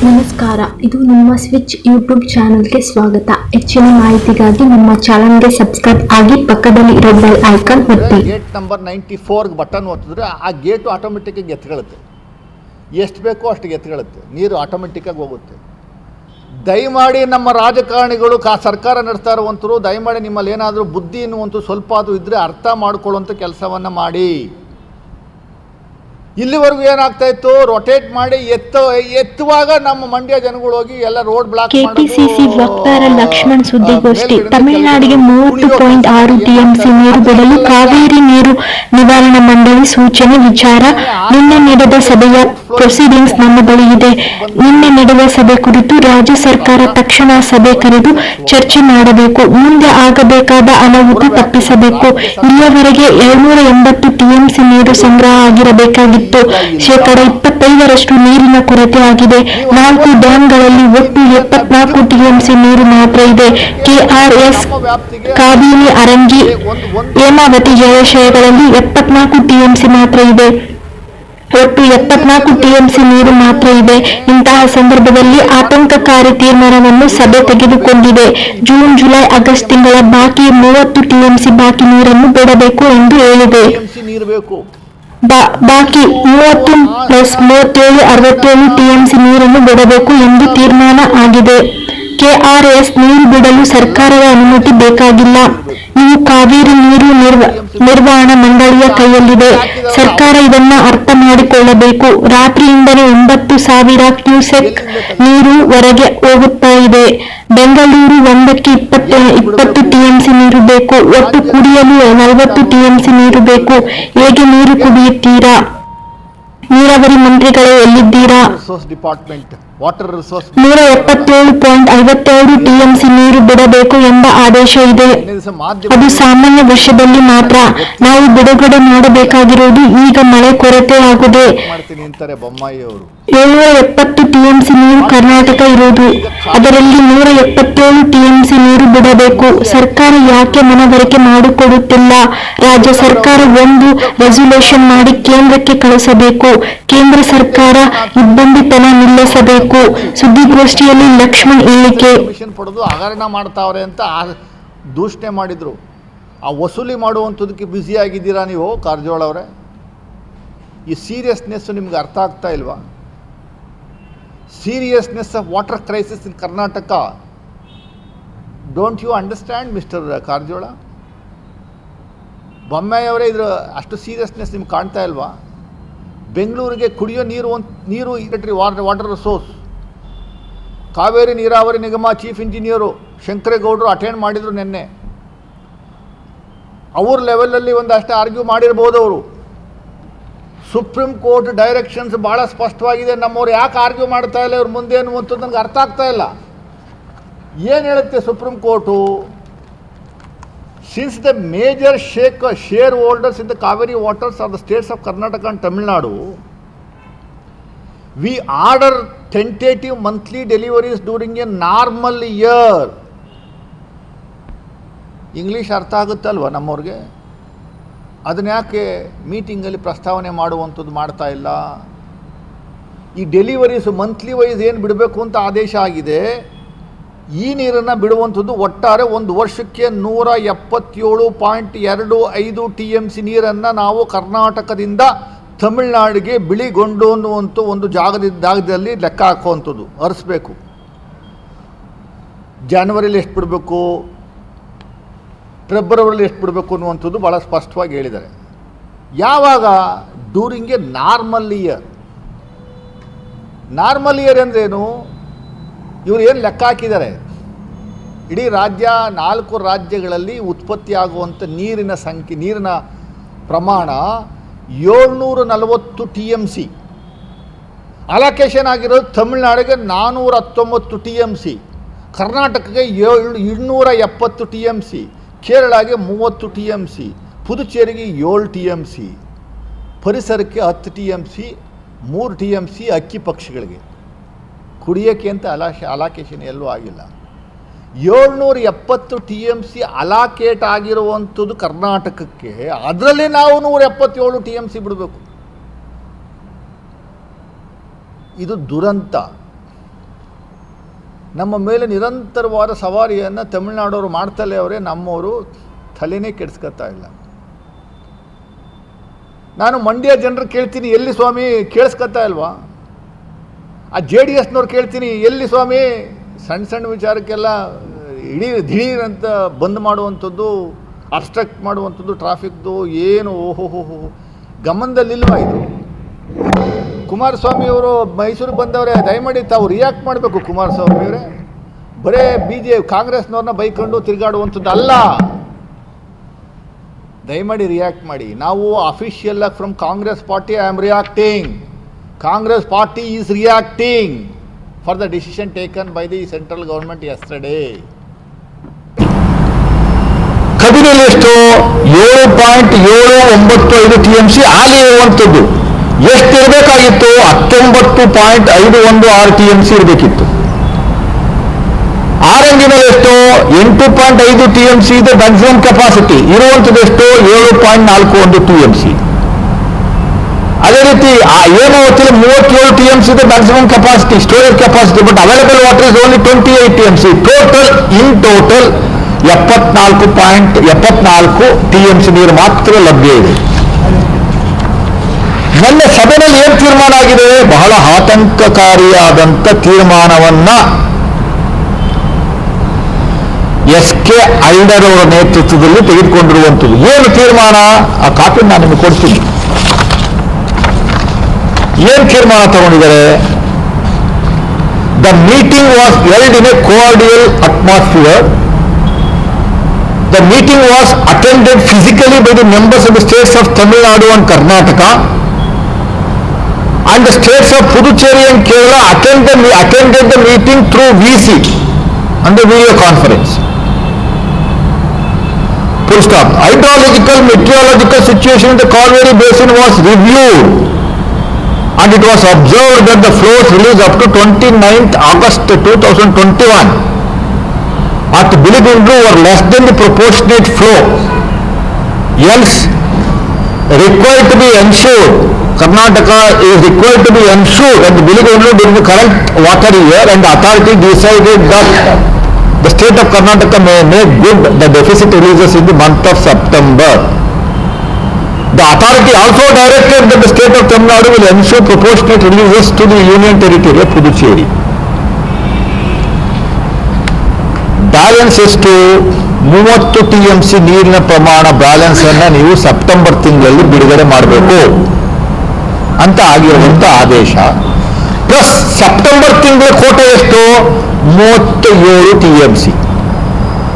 ನಮಸ್ಕಾರ, ಇದು ನಿಮ್ಮ ಸ್ವಿಚ್ ಯೂಟ್ಯೂಬ್ ಚಾನೆಲ್ಗೆ ಸ್ವಾಗತ. ಹೆಚ್ಚಿನ ಮಾಹಿತಿಗಾಗಿ ನಮ್ಮ ಚಾನೆಲ್ಗೆ ಸಬ್ಸ್ಕ್ರೈಬ್ ಆಗಿ ಪಕ್ಕದಲ್ಲಿ ಇರೋ ಬೆಲ್ ಐಕಾನ್ ಒತ್ತಿ. ಗೇಟ್ ನಂಬರ್ 94 ಬಟನ್ ಒತ್ತಿದ್ರೆ ಆ ಗೇಟು ಆಟೋಮೆಟಿಕ್ಕಾಗಿ ಎತ್ಕೊಳ್ಳುತ್ತೆ. ಎಷ್ಟು ಬೇಕೋ ಅಷ್ಟು ಎತ್ಕೊಳ್ಳುತ್ತೆ, ನೀರು ಆಟೋಮೆಟಿಕ್ಕಾಗಿ ಹೋಗುತ್ತೆ. ದಯಮಾಡಿ ನಮ್ಮ ರಾಜಕಾರಣಿಗಳು ಸರ್ಕಾರ ನಡೆಸ್ತಾ ಇರುವಂಥರು ದಯಮಾಡಿ ನಿಮ್ಮಲ್ಲಿ ಏನಾದರೂ ಬುದ್ಧಿ ಎನ್ನುವಂಥ ಸ್ವಲ್ಪ ಅದು ಇದ್ದರೆ ಅರ್ಥ ಮಾಡ್ಕೊಳ್ಳುವಂಥ ಕೆಲಸವನ್ನು ಮಾಡಿ. ಇಲ್ಲಿವರೆಗೂ ಏನಾಗ್ತಾ ಇತ್ತು, ರೊಟೇಟ್ ಮಾಡಿ ಎತ್ತುವಾಗ ನಮ್ಮ ಮಂಡ್ಯ ಜನಗಳು ಹೋಗಿ ಎಲ್ಲ ರೋಡ್ ಬ್ಲಾಕ್ ಕೆಪಿಸಿಸಿ ವಕ್ತಾರ ಲಕ್ಷ್ಮಣ್ ಸುದ್ದಿಗೋಷ್ಠಿ. ತಮಿಳುನಾಡಿಗೆ 30.6 ಟಿಎಂಸಿ ನೀರು ಬಿಡಲು ಕಾವೇರಿ ನೀರು ನಿವಾರಣಾ ಮಂಡಳಿ ಸೂಚನೆ ವಿಚಾರ. ನಿನ್ನೆ ನಡೆದ ಸಭೆಯ ಪ್ರೊಸೀಡಿಂಗ್ಸ್ ನಮ್ಮ ಬಳಿ ಇದೆ. ನಿನ್ನೆ ನಡೆದ ಸಭೆ ಕುರಿತು ರಾಜ್ಯ ಸರ್ಕಾರ ತಕ್ಷಣ ಸಭೆ ಕರೆದು ಚರ್ಚೆ ಮಾಡಬೇಕು. ಮುಂದೆ ಆಗಬೇಕಾದ ಅನಾಹುತ ತಪ್ಪಿಸಬೇಕು. ಇಲ್ಲಿಯವರೆಗೆ 780 ಟಿಎಂಸಿ ನೀರು ಸಂಗ್ರಹ ಆಗಿರಬೇಕಾಗಿತ್ತು. ಶೇಕಡ 25ರಷ್ಟು ನೀರಿನ ಕೊರತೆ ಆಗಿದೆ. 4 ಡ್ಯಾಂಗಳಲ್ಲಿ ಒಟ್ಟು 74 ಟಿಎಂಸಿ ನೀರು ಮಾತ್ರ ಇದೆ. ಕೆಆರ್ಎಸ್, ಕಾಬಿನಿ, ಅರಂಗಿ, ಹೇಮಾವತಿ ಜಲಾಶಯಗಳಲ್ಲಿ 74 ಟಿಎಂಸಿ ಮಾತ್ರ ಇದೆ. ಒಟ್ಟು 74 ಟಿಎಂಸಿ ನೀರು ಮಾತ್ರ ಇದೆ. ಇಂತಹ ಸಂದರ್ಭದಲ್ಲಿ ಆತಂಕಕಾರಿ ತೀರ್ಮಾನವನ್ನು ಸಭೆ ತೆಗೆದುಕೊಂಡಿದೆ. ಜೂನ್, ಜುಲೈ, ಆಗಸ್ಟ್ ತಿಂಗಳ ಬಾಕಿ 30 ಟಿಎಂಸಿ ಬಾಕಿ ನೀರನ್ನು ಬಿಡಬೇಕು ಎಂದು ಹೇಳಿದೆ. ಬಾಕಿ 30 + 37 67 ಟಿಎಂಸಿ ನೀರನ್ನು ಬಿಡಬೇಕು ಎಂದು ತೀರ್ಮಾನ ಆಗಿದೆ. ಕೆಆರ್ಎಸ್ ನೀರು ಬಿಡಲು ಸರ್ಕಾರದ ಅನುಮತಿ ಬೇಕಾಗಿಲ್ಲ. ಇವು ಕಾವೇರಿ ನೀರು ನಿರ್ವಹಣಾ ಮಂಡಳಿಯ ಕೈಯಲ್ಲಿದೆ. ಸರ್ಕಾರ ಇದನ್ನು ಅರ್ಥ ಮಾಡಿಕೊಳ್ಳಬೇಕು. ರಾತ್ರಿಯಿಂದಲೇ 9,000 ಕ್ಯೂಸೆಕ್ ನೀರು ಹೊರಗೆ ಹೋಗುತ್ತಾ ಇದೆ. ಬೆಂಗಳೂರು ಒಂದಕ್ಕೆ 20 ಟಿಎಂಸಿ ನೀರು ಬೇಕು. ಒಟ್ಟು ಕುಡಿಯಲು 40 ಟಿಎಂಸಿ ನೀರು ಬೇಕು. ಹೇಗೆ ನೀರು ಕುಡಿಯುತ್ತೀರಾ? ನೀರಾವರಿ ಮಂತ್ರಿಗಳೇ ಎಲ್ಲಿದ್ದೀರಾ? 177.52 ಟಿಎಂಸಿ ನೀರು ಬಿಡಬೇಕು ಎಂಬ ಆದೇಶ ಇದೆ. ಅದು ಸಾಮಾನ್ಯ ವರ್ಷದಲ್ಲಿ ಮಾತ್ರ. ನಾವು ಬಿಡುಗಡೆ ಮಾಡಬೇಕಾಗಿರುವುದು ಈಗ ಮಳೆ ಕೊರತೆ ಆಗಿದೆ. 770 ಟಿಎಂಸಿ ನೀರು ಕರ್ನಾಟಕ ಇರುವುದು. ಅದರಲ್ಲಿ 177 ಟಿಎಂಸಿ ನೀರು ಬಿಡಬೇಕು. ಸರ್ಕಾರ ಯಾಕೆ ಮನವರಿಕೆ ಮಾಡಿಕೊಡುತ್ತಿಲ್ಲ? ರಾಜ್ಯ ಸರ್ಕಾರ ಒಂದು ರೆಸಲ್ಯೂಷನ್ ಮಾಡಿ ಕೇಂದ್ರಕ್ಕೆ ಕಳಿಸಬೇಕು. ಕೇಂದ್ರ ಸರ್ಕಾರ ಇಬ್ಬಂದಿತನ ನಿಲ್ಲಿಸಬೇಕು. ಸುದ್ದಿಗೋಷ್ಠಿಯಲ್ಲಿ ಲಕ್ಷ್ಮಣ್ ಹೇಳಿಕೆ. ಪಡೆದು ಹಗರಣ ಮಾಡ್ತಾವ್ರೆ ಅಂತ ದೂಷಣೆ ಮಾಡಿದ್ರು. ಆ ವಸೂಲಿ ಮಾಡುವಂಥದಕ್ಕೆ ಬ್ಯುಸಿ ಆಗಿದ್ದೀರಾ ನೀವು ಕಾರಜೋಳ ಅವರೇ? ಈ ಸೀರಿಯಸ್ನೆಸ್ ನಿಮ್ಗೆ ಅರ್ಥ ಆಗ್ತಾ ಇಲ್ವಾ? Seriousness of water crisis in Karnataka. Don't you understand mister Karajol? Bommai ಅವರೇ, ಇದ್ರ ಅಷ್ಟು ಸೀರಿಯಸ್ನೆಸ್ ನಿಮ್ಗೆ ಕಾಣ್ತಾ ಇಲ್ವಾ? ಬೆಂಗಳೂರಿಗೆ ಕುಡಿಯೋ ನೀರು ವಾಟರ್ ರಿಸೋರ್ಸ್. ಕಾವೇರಿ ನೀರಾವರಿ ನಿಗಮ ಚೀಫ್ ಇಂಜಿನಿಯರು ಶಂಕರೇಗೌಡರು ಅಟೆಂಡ್ ಮಾಡಿದರು ನಿನ್ನೆ. ಅವ್ರ ಲೆವೆಲಲ್ಲಿ ಒಂದಷ್ಟು ಆರ್ಗ್ಯೂ ಮಾಡಿರ್ಬೋದು ಅವರು. ಸುಪ್ರೀಂ ಕೋರ್ಟ್ ಡೈರೆಕ್ಷನ್ಸ್ ಭಾಳ ಸ್ಪಷ್ಟವಾಗಿದೆ. ನಮ್ಮವ್ರು ಯಾಕೆ ಆರ್ಗ್ಯೂ ಮಾಡ್ತಾ ಇಲ್ಲ ಇವ್ರ ಮುಂದೆ ಅನ್ನುವಂಥದ್ದು ನನಗೆ ಅರ್ಥ ಆಗ್ತಾ ಇಲ್ಲ. ಏನು ಹೇಳುತ್ತೆ supreme court? Since the major shareholders in the Kaveri waters are the states of Karnataka and Tamil Nadu, we order tentative monthly deliveries during a normal year. English ಅರ್ಥ ಆಗುತ್ತಲ್ವ ನಮ್ಮವ್ರಿಗೆ? ಅದನ್ನ ಯಾಕೆ ಮೀಟಿಂಗಲ್ಲಿ ಪ್ರಸ್ತಾವನೆ ಮಾಡುವಂಥದ್ದು ಮಾಡ್ತಾ ಇಲ್ಲ? ಈ ಡೆಲಿವರೀಸು ಮಂತ್ಲಿ ವೈಸ್ ಏನು ಬಿಡಬೇಕು ಅಂತ ಆದೇಶ ಆಗಿದೆ. ಈ ನೀರನ್ನು ಬಿಡುವಂಥದ್ದು ಒಟ್ಟಾರೆ ಒಂದು ವರ್ಷಕ್ಕೆ 177.25 ಟಿಎಂಸಿ ನೀರನ್ನು ನಾವು ಕರ್ನಾಟಕದಿಂದ ತಮಿಳುನಾಡಿಗೆ ಬಿಳಿಗೊಂಡು ಅನ್ನುವಂಥ ಒಂದು ಜಾಗದಲ್ಲಿ ಲೆಕ್ಕ ಹಾಕುವಂಥದ್ದು ಹರಿಸ್ಬೇಕು. ಜನವರಿಲಿ ಎಷ್ಟು ಬಿಡಬೇಕು, ಫೆಬ್ರವರಿಲಿ ಎಷ್ಟು ಬಿಡಬೇಕು ಅನ್ನುವಂಥದ್ದು ಭಾಳ ಸ್ಪಷ್ಟವಾಗಿ ಹೇಳಿದ್ದಾರೆ. ಯಾವಾಗ? During A normal year. Normal year ಅಂದ್ರೇನು? ಇವರು ಏನು ಲೆಕ್ಕ ಹಾಕಿದ್ದಾರೆ? ಇಡೀ ರಾಜ್ಯ 4 ರಾಜ್ಯಗಳಲ್ಲಿ ಉತ್ಪತ್ತಿಯಾಗುವಂಥ ನೀರಿನ ಪ್ರಮಾಣ 740 ಟಿಎಂಸಿ. ಅಲೋಕೇಶನ್ ಆಗಿರೋದು ತಮಿಳುನಾಡಿಗೆ 419 ಟಿಎಂಸಿ, ಕರ್ನಾಟಕಕ್ಕೆ 270 ಟಿಎಂಸಿ, ಕೇರಳಗೆ 30 ಟಿಎಂಸಿ, ಪುದುಚೇರಿಗೆ 7 ಟಿಎಂಸಿ, ಪರಿಸರಕ್ಕೆ 10 ಟಿಎಂಸಿ, 3 ಟಿಎಂಸಿ ಅಕ್ಕಿ ಪಕ್ಷಿಗಳಿಗೆ. ಕುಡಿಯೋಕ್ಕೆ ಅಂತ ಅಲಾಕೇಶನ್ ಎಲ್ಲೂ ಆಗಿಲ್ಲ. 770 ಟಿಎಂಸಿ ಅಲಾಕೇಟ್ ಆಗಿರುವಂಥದ್ದು ಕರ್ನಾಟಕಕ್ಕೆ. ಅದರಲ್ಲಿ ನಾವು 177 ಟಿಎಂಸಿ ಬಿಡಬೇಕು. ಇದು ದುರಂತ. ನಮ್ಮ ಮೇಲೆ ನಿರಂತರವಾದ ಸವಾರಿಯನ್ನು ತಮಿಳುನಾಡವರು ಮಾಡ್ತಲೇ ಅವರೇ, ನಮ್ಮವರು ತಲೆನೇ ಕೆಡಿಸ್ಕೊತಾ ಇಲ್ಲ. ನಾನು ಮಂಡ್ಯ ಜನರು ಕೇಳ್ತೀನಿ, ಎಲ್ಲಿ ಸ್ವಾಮಿ ಕೇಳಿಸ್ಕೊತಾ ಇಲ್ವಾ? ಆ JDSನವ್ರು ಕೇಳ್ತೀನಿ, ಎಲ್ಲಿ ಸ್ವಾಮಿ ಸಣ್ಣ ಸಣ್ಣ ವಿಚಾರಕ್ಕೆಲ್ಲ ದಿಢೀರ್ ಅಂತ ಬಂದ್ ಮಾಡುವಂಥದ್ದು, ಅಬ್ಸ್ಟ್ರಕ್ಟ್ ಮಾಡುವಂಥದ್ದು, ಟ್ರಾಫಿಕ್ದು ಏನು ಓಹೋ ಗಮನದಲ್ಲಿಲ್ವಾ ಇದು? ಕುಮಾರಸ್ವಾಮಿಯವರು ಮೈಸೂರಿಗೆ ಬಂದವರೇ, ದಯಮಾಡಿ ತಾವು ರಿಯಾಕ್ಟ್ ಮಾಡಬೇಕು. ಕುಮಾರಸ್ವಾಮಿಯವರೇ ಬರೇ ಕಾಂಗ್ರೆಸ್ನವ್ರನ್ನ ಬೈಕೊಂಡು ತಿರುಗಾಡುವಂಥದ್ದು ಅಲ್ಲ, ದಯಮಾಡಿ ರಿಯಾಕ್ಟ್ ಮಾಡಿ. ನಾವು ಅಫಿಷಿಯಲ್ ಆಗಿ from Congress party I am reacting. Congress party is reacting for the decision taken by the central government yesterday. ಕಬಿನಲ್ಲಿ ಎಷ್ಟು 7.795 TMC ಆಗಿರುವಂಥದ್ದು. ಎಷ್ಟಿರಬೇಕಾಗಿತ್ತು? 19.516 TMC ಇರಬೇಕಿತ್ತು. ಆರಂಗಿನಲ್ಲಿ ಎಷ್ಟು? 8.5 TMC ಇದೆ ಮ್ಯಾಕ್ಸಿಮಮ್ ಕೆಪಾಸಿಟಿ. ಇರುವಂಥದ್ದು ಎಷ್ಟು? 7.41 TMC. ಅದೇ ರೀತಿ ಹೇಮಾವತಿಯಲ್ಲಿ 37 TMC ಇದೆ maximum capacity, storage capacity. But available water is only 28 TMC. Total 74.74 TMC ನೀರು ಮಾತ್ರ ಲಭ್ಯ ಇದೆ. ನನ್ನ ಸಭೆಯಲ್ಲಿ ಏನು ತೀರ್ಮಾನ ಆಗಿದೆ? ಬಹಳ ಆತಂಕಕಾರಿಯಾದಂಥ ತೀರ್ಮಾನವನ್ನ SK ಐಡರ್ ಅವರ ನೇತೃತ್ವದಲ್ಲಿ ತೆಗೆದುಕೊಂಡಿರುವಂಥದ್ದು. ಏನು ತೀರ್ಮಾನ? ಆ ಕಾಪಿ ನಾನು ನಿಮಗೆ ಕೊಡ್ತೀನಿ. ಏನು ತೀರ್ಮಾನ ತಗೊಂಡಿದ್ದಾರೆ? The meeting was held in a cordial atmosphere. The meeting was attended physically by the members of the states of Tamil Nadu and Karnataka, and the states of Puducherry and Kerala attended the meeting through VC and the video conference. Full stop. Hydrological meteorological situation in the Kaveri basin was reviewed, and it was observed that the flows released up to 29th August 2021 at Bilibindu were less than the proportionate flow. Hence, required to be ensured, Karnataka is required to be ensured at Bilibindu during the current water year, and the authority decided that the state of Karnataka may make good the deficit releases in the month of September. The authority also directed that the state of Tamil Nadu will ensure proportionate releases to the union territory of Puducherry. Balance ಎಷ್ಟು? 30 TMC ನೀರಿನ ಪ್ರಮಾಣ balance ಅನ್ನ ನೀವು September ತಿಂಗಳಲ್ಲಿ ಬಿಡುಗಡೆ ಮಾಡಬೇಕು ಅಂತ ಆಗಿರುವಂತ ಆದೇಶ. ಪ್ಲಸ್ ಸೆಪ್ಟೆಂಬರ್ ತಿಂಗಳ ಕೋಟ ಎಷ್ಟು? 37 TMC.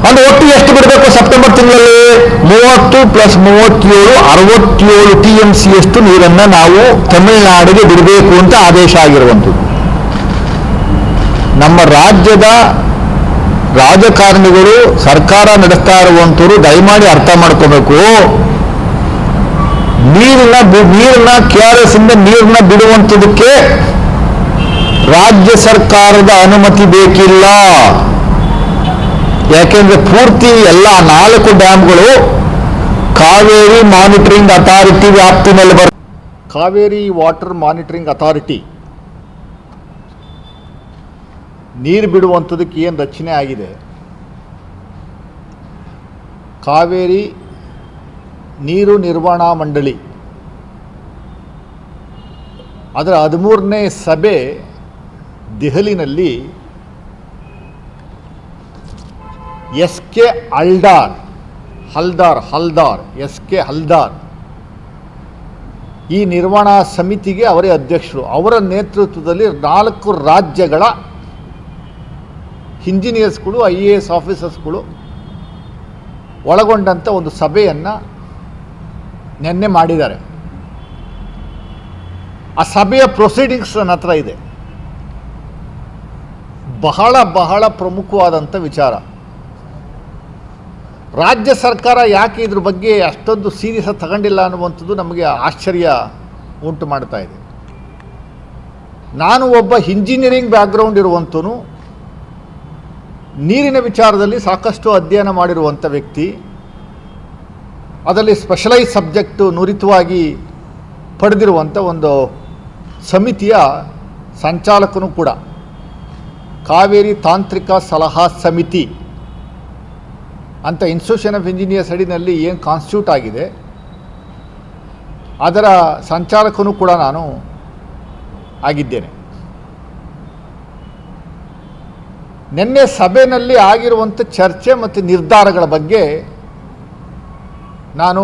ಅಂದ್ರೆ ಒಟ್ಟು ಎಷ್ಟು ಬಿಡಬೇಕು ಸೆಪ್ಟೆಂಬರ್ ತಿಂಗಳಲ್ಲಿ? 30 + 37 67 TMC ಅಷ್ಟು ನೀರನ್ನ ನಾವು ತಮಿಳುನಾಡಿಗೆ ಬಿಡಬೇಕು ಅಂತ ಆದೇಶ ಆಗಿರುವಂಥದ್ದು. ನಮ್ಮ ರಾಜ್ಯದ ರಾಜಕಾರಣಿಗಳು, ಸರ್ಕಾರ ನಡೆಸ್ತಾ ಇರುವಂತವರು ದಯಮಾಡಿ ಅರ್ಥ ಮಾಡ್ಕೋಬೇಕು. ನೀರನ್ನ KRS ಇಂದ ನೀರನ್ನ ಬಿಡುವಂಥದಕ್ಕೆ ರಾಜ್ಯ ಸರ್ಕಾರದ ಅನುಮತಿ ಬೇಕಿಲ್ಲ. ಯಾಕೆಂದ್ರೆ ಪೂರ್ತಿ ಎಲ್ಲ 4 ಡ್ಯಾಮ್ಗಳು ಕಾವೇರಿ ಮಾನಿಟರಿಂಗ್ ಅಥಾರಿಟಿ ವ್ಯಾಪ್ತಿನಲ್ಲಿ ಬರ್ತವೆ. ಕಾವೇರಿ ವಾಟರ್ ಮಾನಿಟರಿಂಗ್ ಅಥಾರಿಟಿ ನೀರು ಬಿಡುವಂಥದಕ್ಕೆ ಏನು ರಚನೆ ಆಗಿದೆ, ಕಾವೇರಿ ನೀರು ನಿರ್ವಹಣಾ ಮಂಡಳಿ ಅದರ 13ನೇ ಸಭೆ ದೆಹಲಿನಲ್ಲಿ SK ಹಲ್ದಾರ್ ಈ ನಿರ್ವಹಣಾ ಸಮಿತಿಗೆ ಅವರೇ ಅಧ್ಯಕ್ಷರು. ಅವರ ನೇತೃತ್ವದಲ್ಲಿ 4 ರಾಜ್ಯಗಳ ಇಂಜಿನಿಯರ್ಸ್ಗಳು, IAS ಆಫೀಸರ್ಸ್ಗಳು ಒಳಗೊಂಡಂಥ ಒಂದು ಸಭೆಯನ್ನು ನಿನ್ನೆ ಮಾಡಿದ್ದಾರೆ. ಆ ಸಭೆಯ ಪ್ರೊಸೀಡಿಂಗ್ಸ್ ನನ್ನ ಹತ್ರ ಇದೆ. ಬಹಳ ಪ್ರಮುಖವಾದಂಥ ವಿಚಾರ. ರಾಜ್ಯ ಸರ್ಕಾರ ಯಾಕೆ ಇದ್ರ ಬಗ್ಗೆ ಅಷ್ಟೊಂದು ಸೀರಿಯಸ್ ತಗೊಂಡಿಲ್ಲ ಅನ್ನುವಂಥದ್ದು ನಮಗೆ ಆಶ್ಚರ್ಯ ಉಂಟು ಮಾಡ್ತಾ ಇದೆ. ನಾನು ಒಬ್ಬ ಇಂಜಿನಿಯರಿಂಗ್ ಬ್ಯಾಕ್ಗ್ರೌಂಡ್ ಇರುವಂಥನು, ನೀರಿನ ವಿಚಾರದಲ್ಲಿ ಸಾಕಷ್ಟು ಅಧ್ಯಯನ ಮಾಡಿರುವಂಥ ವ್ಯಕ್ತಿ, ಅದರಲ್ಲಿ ಸ್ಪೆಷಲೈಸ್ ಸಬ್ಜೆಕ್ಟು ನುರಿತವಾಗಿ ಪಡೆದಿರುವಂಥ ಒಂದು ಸಮಿತಿಯ ಸಂಚಾಲಕನೂ ಕೂಡ. ಕಾವೇರಿ ತಾಂತ್ರಿಕ ಸಲಹಾ ಸಮಿತಿ ಅಂತ ಇನ್ಸ್ಟಿಟ್ಯೂಷನ್ ಆಫ್ ಇಂಜಿನಿಯರ್ಸ್ ಅಡಿನಲ್ಲಿ ಏನು ಕಾನ್ಸ್ಟಿಟ್ಯೂಟ್ ಆಗಿದೆ ಅದರ ಸಂಚಾಲಕನೂ ಕೂಡ ನಾನು ಆಗಿದ್ದೇನೆ. ನಿನ್ನೆ ಸಭೆಯಲ್ಲಿ ಆಗಿರುವಂಥ ಚರ್ಚೆ ಮತ್ತು ನಿರ್ಧಾರಗಳ ಬಗ್ಗೆ ನಾನು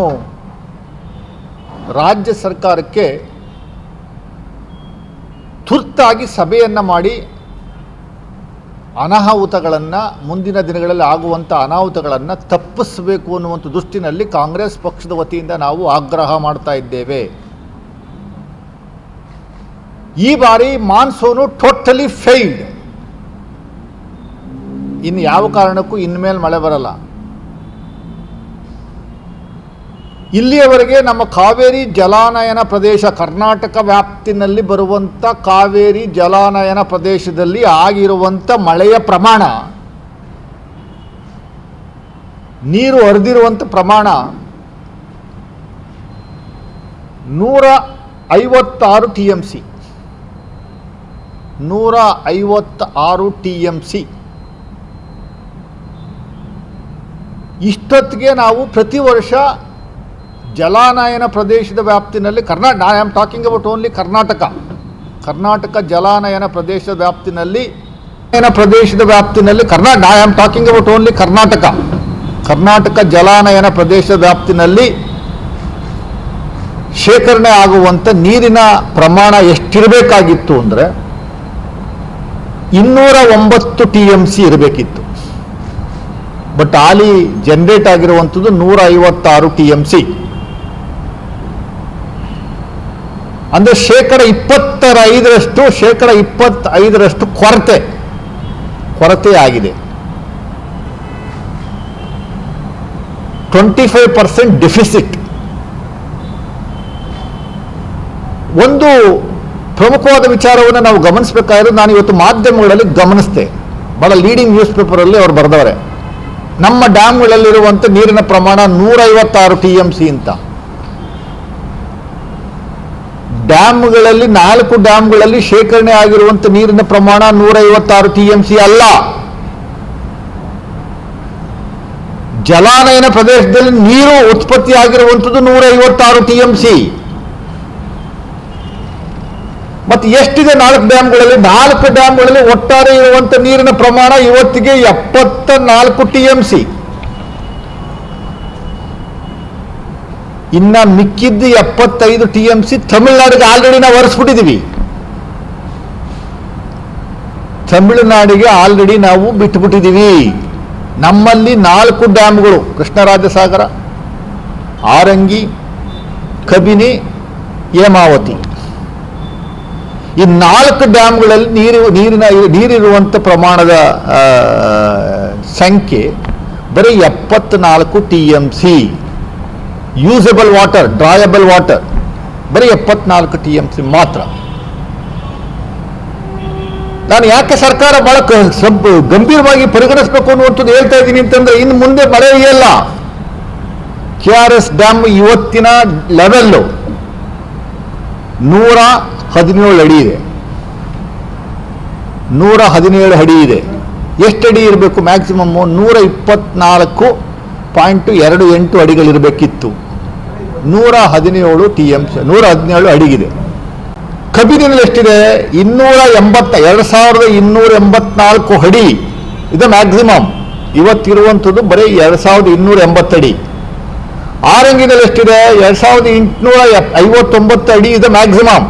ರಾಜ್ಯ ಸರ್ಕಾರಕ್ಕೆ ತುರ್ತಾಗಿ ಸಭೆಯನ್ನು ಮಾಡಿ ಅನಾಹುತಗಳನ್ನು, ಮುಂದಿನ ದಿನಗಳಲ್ಲಿ ಆಗುವಂಥ ಅನಾಹುತಗಳನ್ನು ತಪ್ಪಿಸಬೇಕು ಅನ್ನುವಂಥ ದೃಷ್ಟಿನಲ್ಲಿ ಕಾಂಗ್ರೆಸ್ ಪಕ್ಷದ ವತಿಯಿಂದ ನಾವು ಆಗ್ರಹ ಮಾಡ್ತಾ ಇದ್ದೇವೆ. ಈ ಬಾರಿ ಮಾನ್ಸೂನು ಟೋಟಲಿ ಫೇಲ್ಡ್. ಇನ್ನು ಯಾವ ಕಾರಣಕ್ಕೂ ಇನ್ಮೇಲೆ ಮಳೆ ಬರಲ್ಲ. ಇಲ್ಲಿಯವರೆಗೆ ನಮ್ಮ ಕಾವೇರಿ ಜಲಾನಯನ ಪ್ರದೇಶ, ಕರ್ನಾಟಕ ವ್ಯಾಪ್ತಿನಲ್ಲಿ ಬರುವಂಥ ಕಾವೇರಿ ಜಲಾನಯನ ಪ್ರದೇಶದಲ್ಲಿ ಆಗಿರುವಂಥ ಮಳೆಯ ಪ್ರಮಾಣ, ನೀರು ಹರಿದಿರುವಂಥ ಪ್ರಮಾಣ 156 TMC. 156 TMC. ಇಷ್ಟೊತ್ತಿಗೆ ನಾವು ಪ್ರತಿ ವರ್ಷ ಜಲಾನಯನ ಪ್ರದೇಶದ ವ್ಯಾಪ್ತಿನಲ್ಲಿ I am talking about only Karnataka ಜಲಾನಯನ ಪ್ರದೇಶದ ವ್ಯಾಪ್ತಿನಲ್ಲಿ I am talking about only Karnataka ಜಲಾನಯನ ಪ್ರದೇಶದ ವ್ಯಾಪ್ತಿನಲ್ಲಿ ಶೇಖರಣೆ ಆಗುವಂಥ ನೀರಿನ ಪ್ರಮಾಣ ಎಷ್ಟಿರಬೇಕಾಗಿತ್ತು ಅಂದರೆ 209 TMC ಇರಬೇಕಿತ್ತು. ಬಟ್ ಹಾಲಿ ಜನರೇಟ್ ಆಗಿರುವಂಥದ್ದು 156 TMC. ಅಂದರೆ ಶೇಕಡ 25% ಕೊರತೆ ಆಗಿದೆ. 25% ಡೆಫಿಸಿಟ್. ಒಂದು ಪ್ರಮುಖವಾದ ವಿಚಾರವನ್ನು ನಾವು ಗಮನಿಸಬೇಕಾದ್ರೆ, ನಾನು ಇವತ್ತು ಮಾಧ್ಯಮಗಳಲ್ಲಿ ಗಮನಿಸಿದೆ, ಬಹಳ ಲೀಡಿಂಗ್ ನ್ಯೂಸ್ ಪೇಪರಲ್ಲಿ ಅವರು ಬರೆದವರೆ, ನಮ್ಮ ಡ್ಯಾಮ್ಗಳಲ್ಲಿರುವಂಥ ನೀರಿನ ಪ್ರಮಾಣ 156 TMC ಅಂತ. ಡ್ಯಾಮ್ಗಳಲ್ಲಿ 4 ಡ್ಯಾಮ್ಗಳಲ್ಲಿ ಶೇಖರಣೆ ಆಗಿರುವಂಥ ನೀರಿನ ಪ್ರಮಾಣ 156 TMC ಅಲ್ಲ. ಜಲಾನಯನ ಪ್ರದೇಶದಲ್ಲಿ ನೀರು ಉತ್ಪತ್ತಿ ಆಗಿರುವಂಥದ್ದು 156 TMC. ಮತ್ತು ಎಷ್ಟಿದೆ 4 ಡ್ಯಾಮ್ಗಳಲ್ಲಿ ಒಟ್ಟಾರೆ ಇರುವಂಥ ನೀರಿನ ಪ್ರಮಾಣ ಇವತ್ತಿಗೆ 74 TMC. ಇನ್ನು ಮಿಕ್ಕಿದ್ದು 75 TMC ತಮಿಳುನಾಡಿಗೆ ಆಲ್ರೆಡಿ ನಾವು ಹರಿಸ್ಬಿಟ್ಟಿದ್ದೀವಿ. ತಮಿಳುನಾಡಿಗೆ ಆಲ್ರೆಡಿ ನಾವು ಬಿಟ್ಟುಬಿಟ್ಟಿದ್ದೀವಿ. ನಮ್ಮಲ್ಲಿ 4 ಡ್ಯಾಮ್ಗಳು, ಕೃಷ್ಣರಾಜಸಾಗರ, ಆರಂಗಿ, ಕಬಿನಿ, ಹೇಮಾವತಿ, ಈ 4 ಡ್ಯಾಮ್ಗಳಲ್ಲಿ ನೀರಿರುವಂಥ ಪ್ರಮಾಣದ ಸಂಖ್ಯೆ ಬರೀ 74 TMC. ಯೂಸಬಲ್ ವಾಟರ್, ಡ್ರಾಯಬಲ್ ವಾಟರ್ ಬರೀ 74 TMC ಮಾತ್ರ. ನಾನು ಯಾಕೆ ಸರ್ಕಾರ ಬಹಳ ಗಂಭೀರವಾಗಿ ಪರಿಗಣಿಸಬೇಕು ಅನ್ನುವಂಥದ್ದು ಹೇಳ್ತಾ ಇದ್ದೀನಿ ಅಂತಂದ್ರೆ, ಇನ್ನು ಮುಂದೆ ಮಳೆ ಇಲ್ಲ. KRS ಡ್ಯಾಮ್ ಇವತ್ತಿನ ಲೆವೆಲ್ಲು 117 ಅಡಿ ಇದೆ. 117 ಅಡಿ ಇದೆ. ಎಷ್ಟು ಅಡಿ ಇರಬೇಕು ಮ್ಯಾಕ್ಸಿಮಮ್? 124.28 ಅಡಿಗಳಿರಬೇಕಿತ್ತು. 117 TMC, 117 ಅಡಿಗಿದೆ. ಕಬಿನಿನಲ್ಲಿ ಎಷ್ಟಿದೆ? 2284 ಅಡಿ. ಇದು ಮ್ಯಾಕ್ಸಿಮಮ್. ಇವತ್ತಿರುವಂಥದ್ದು ಬರೀ 2280 ಅಡಿ. ಆರಂಗಿನಲ್ಲಿ ಎಷ್ಟಿದೆ? 2859 ಅಡಿ. ಇದು ಮ್ಯಾಕ್ಸಿಮಮ್.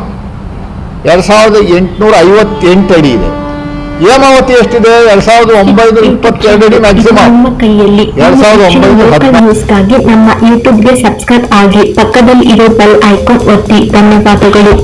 2858 ಅಡಿ ಇದೆ. ಹೇಮಾವತಿ ಎಷ್ಟಿದೆ? 2922 ಅಡಿ ಮ್ಯಾಕ್ಸಿಮಮ್. ನಮ್ಮ ಕೈಯಲ್ಲಿ 2914 ನಮ್ಮ ಯೂಟ್ಯೂಬ್ಗೆ ಸಬ್ಸ್ಕ್ರೈಬ್ ಆಗಿ, ಪಕ್ಕದಲ್ಲಿ ಇರೋ ಬೆಲ್ ಐಕಾನ್ ಒತ್ತಿ. ಧನ್ಯವಾದಗಳು.